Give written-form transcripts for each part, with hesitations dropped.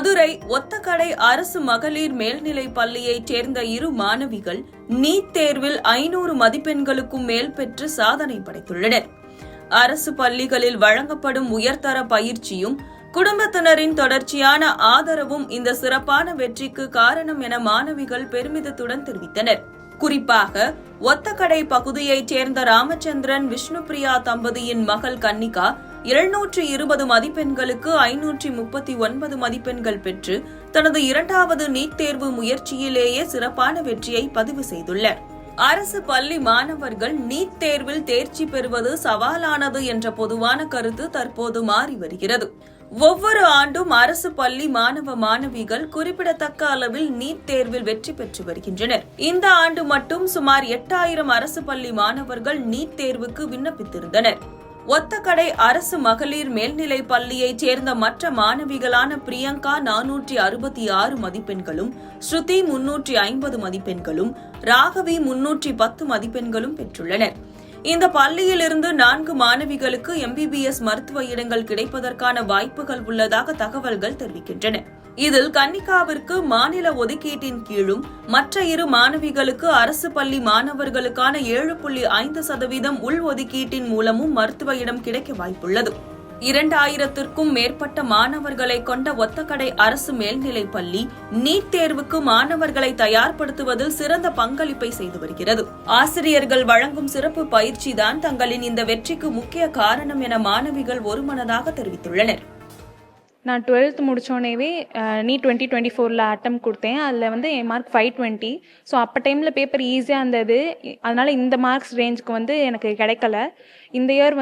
மதுரை ஒத்தக்கடை அரசு மகளிர் மேல்நிலைப் பள்ளியைச் சேர்ந்த இரு மாணவிகள் நீட் தேர்வில் 500 மதிப்பெண்களுக்கும் மேல் பெற்று சாதனை படைத்துள்ளனர். அரசு பள்ளிகளில் வழங்கப்படும் உயர்தர பயிற்சியும் குடும்பத்தினரின் தொடர்ச்சியான ஆதரவும் இந்த சிறப்பான வெற்றிக்கு காரணம் என மாணவிகள் பெருமிதத்துடன் தெரிவித்தனர். குறிப்பாக ஒத்தக்கடை பகுதியைச் சேர்ந்த ராமச்சந்திரன் விஷ்ணுபிரியா தம்பதியின் மகள் கன்னிகா 220 மதிப்பெண்களுக்கு 539 மதிப்பெண்கள் பெற்று தனது இரண்டாவது நீட் தேர்வு முயற்சியிலேயே சிறப்பான வெற்றியை பதிவு செய்துள்ளார். அரசு பள்ளி மாணவர்கள் நீட் தேர்வில் தேர்ச்சி பெறுவது சவாலானது என்ற பொதுவான கருத்து தற்போது மாறி வருகிறது. ஒவ்வொரு ஆண்டும் அரசு பள்ளி மாணவ மாணவிகள் குறிப்பிடத்தக்க அளவில் நீட் தேர்வில் வெற்றி பெற்று வருகின்றனர். இந்த ஆண்டு மட்டும் சுமார் 8000 அரசு பள்ளி மாணவர்கள் நீட் தேர்வுக்கு விண்ணப்பித்திருந்தனர். ஒத்தக்கடை அரசு மகளிர் மேல்நிலைப் பள்ளியைச் சேர்ந்த மற்ற மாணவிகளான பிரியங்கா 466 மதிப்பெண்களும், ஸ்ருதி 350 மதிப்பெண்களும், ராகவி 310 மதிப்பெண்களும் பெற்றுள்ளனர். இந்த பள்ளியிலிருந்து 4 மாணவிகளுக்கு MBBS மருத்துவ இடங்கள் கிடைப்பதற்கான வாய்ப்புகள் உள்ளதாக தகவல்கள் தெரிவிக்கின்றன. இதில் கன்னிகாவிற்கு மாநில ஒதுக்கீட்டின் கீழும் மற்ற இரு மாணவிகளுக்கு அரசு பள்ளி மாணவர்களுக்கான 7.5% உள் ஒதுக்கீட்டின் மூலமும் மருத்துவ இடம் கிடைக்க வாய்ப்புள்ளது. 2000க்கும் மேற்பட்ட மாணவர்களை கொண்ட ஒத்தக்கடை அரசு மேல்நிலைப் பள்ளி நீட் தேர்வுக்கு மாணவர்களை தயார்படுத்துவதில் சிறந்த பங்களிப்பை செய்து வருகிறது. ஆசிரியர்கள் வழங்கும் சிறப்பு பயிற்சிதான் தங்களின் இந்த வெற்றிக்கு முக்கிய காரணம் என மாணவிகள் ஒருமனதாக தெரிவித்துள்ளனர். நான் 12th முடித்தோடனேவே நீட் 2024 அட்டம் கொடுத்தேன். அதில் என் மார்க் 520. ஸோ அப்போ டைமில் பேப்பர் ஈஸியாக இருந்தது. அதனால் இந்த மார்க்ஸ் ரேஞ்சுக்கு எனக்கு கிடைக்கல. இந்த இயர்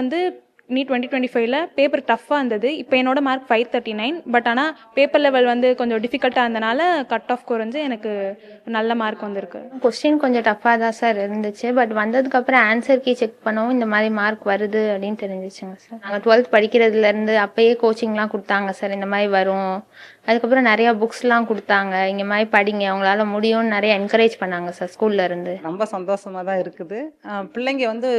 நீட் 2025 பேப்பர் டஃப்பாக இருந்தது. இப்போ என்னோட மார்க் 539. பட் ஆனால் பேப்பர் லெவல் கொஞ்சம் டிஃபிகல்ட்டாக இருந்தனால கட் ஆஃப் குறைஞ்சு எனக்கு நல்ல மார்க் வந்திருக்கு. கொஸ்டின் கொஞ்சம் டஃப்பாக தான் சார் இருந்துச்சு. பட் வந்ததுக்கப்புறம் ஆன்சர் கீ செக் பண்ணவும் இந்த மாதிரி மார்க் வருது அப்படின்னு தெரிஞ்சிச்சுங்க சார். நாங்கள் 12th படிக்கிறதுலேருந்து அப்போயே கோச்சிங்லாம் கொடுத்தாங்க சார். இந்த மாதிரி வரும். அதுக்கப்புறம் நிறையா புக்ஸ்லாம் கொடுத்தாங்க. இங்கே மாதிரி படிங்க, அவங்களால முடியும்னு நிறைய என்கரேஜ் பண்ணாங்க சார் ஸ்கூல்ல இருந்து. ரொம்ப சந்தோஷமாக தான் இருக்குது. பிள்ளைங்க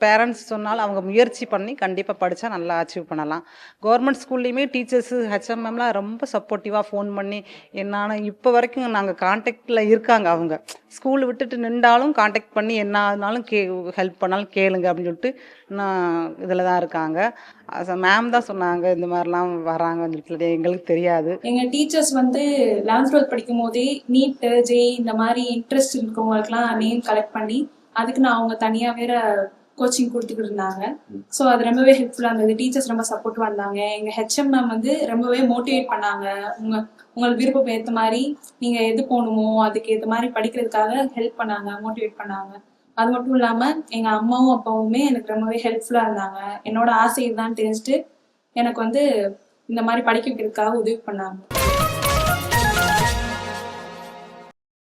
பேரண்ட்ஸ் சொன்னாலும் அவங்க முயற்சி பண்ணி கண்டிப்பாக படித்தா நல்லா அச்சீவ் பண்ணலாம். கவர்மெண்ட் ஸ்கூல்லையுமே டீச்சர்ஸு HMMலாம் ரொம்ப சப்போர்ட்டிவாக ஃபோன் பண்ணி என்னான்னு இப்போ வரைக்கும் நாங்கள் கான்டாக்டில் இருக்காங்க. அவங்க ஸ்கூல் விட்டுட்டு நின்றாலும் கான்டாக்ட் பண்ணி என்ன ஆனாலும் ஹெல்ப் பண்ணாலும் கேளுங்க அப்படின்னு சொல்லிட்டு நான் இதில் தான் இருக்காங்க. மேம் தான் சொன்னாங்க இந்த மாதிரிலாம் வராங்கன்னு சொல்லிட்டு எங்களுக்கு தெரியாது. எங்கள் டீச்சர்ஸ் 11th 12th படிக்கும் போதே நீட் ஜே இந்த மாதிரி இன்ட்ரெஸ்ட் இருக்கவங்களுக்குலாம் நேம் கலெக்ட் பண்ணி அதுக்கு நான் அவங்க தனியாக வேற கோச்சிங் கொடுத்துக்கிட்டு இருந்தாங்க. ஸோ அது ரொம்பவே ஹெல்ப்ஃபுல்லாக இருந்தது. டீச்சர்ஸ் ரொம்ப சப்போர்ட்டிவாக இருந்தாங்க. எங்கள் HM மேம் ரொம்பவே மோட்டிவேட் பண்ணாங்க. உங்களுக்கு விருப்பம் ஏற்ற மாதிரி நீங்கள் எது போகணுமோ அதுக்கு ஏற்ற மாதிரி படிக்கிறதுக்காக ஹெல்ப் பண்ணாங்க, மோட்டிவேட் பண்ணாங்க. அது மட்டும் இல்லாமல் எங்கள் அம்மாவும் அப்பாவுமே எனக்கு ரொம்பவே ஹெல்ப்ஃபுல்லாக இருந்தாங்க. என்னோட ஆசை தான் தெரிஞ்சுட்டு எனக்கு இந்த மாதிரி படிக்க வைக்கிறதுக்காக உதவி பண்ணாங்க.